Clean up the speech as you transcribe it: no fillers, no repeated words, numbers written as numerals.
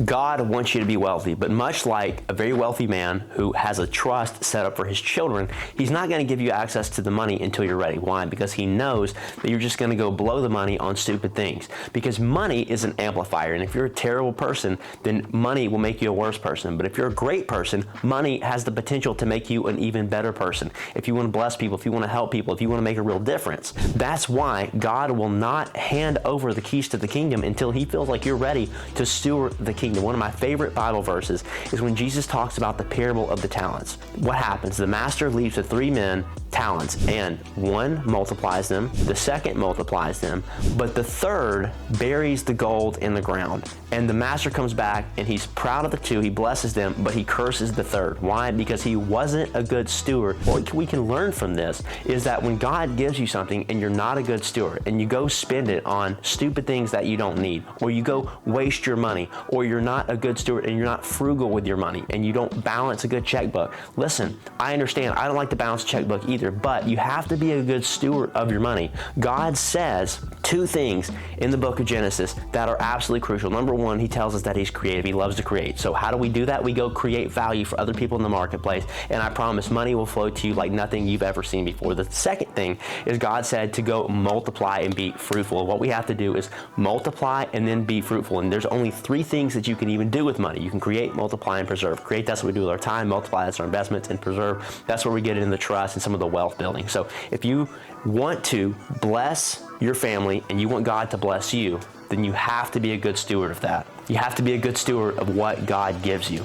God wants you to be wealthy, but much like a very wealthy man who has a trust set up for his children, he's not going to give you access to the money until you're ready. Why? Because he knows that you're just going to go blow the money on stupid things. Because money is an amplifier, and if you're a terrible person, then money will make you a worse person. But if you're a great person, money has the potential to make you an even better person. If you want to bless people, if you want to help people, if you want to make a real difference. That's why God will not hand over the keys to the kingdom until he feels like you're ready to steward the kingdom. One of my favorite Bible verses is when Jesus talks about the parable of the talents. What happens? The master leaves the 3 men talents, and one multiplies them, the second multiplies them, but the third buries the gold in the ground. And the master comes back and he's proud of the 2, he blesses them, but he curses the third. Why? Because he wasn't a good steward. What we can learn from this is that when God gives you something and you're not a good steward, and you go spend it on stupid things that you don't need, or you go waste your money, or you're not a good steward and you're not frugal with your money, and you don't balance a good checkbook. Listen, I understand, I don't like to balance a checkbook either, but you have to be a good steward of your money. God says 2 things in the book of Genesis that are absolutely crucial. Number 1, he tells us that he's creative. He loves to create. So how do we do that? We go create value for other people in the marketplace, and I promise money will flow to you like nothing you've ever seen before. The second thing is God said to go multiply and be fruitful. What we have to do is multiply and then be fruitful. And there's only 3 things that you can even do with money. You can create, multiply, and preserve. Create, that's what we do with our time. Multiply, that's our investments. And preserve, that's where we get it in the trust and some of the wealth building. So if you want to bless your family and you want God to bless you, then you have to be a good steward of that. You have to be a good steward of what God gives you.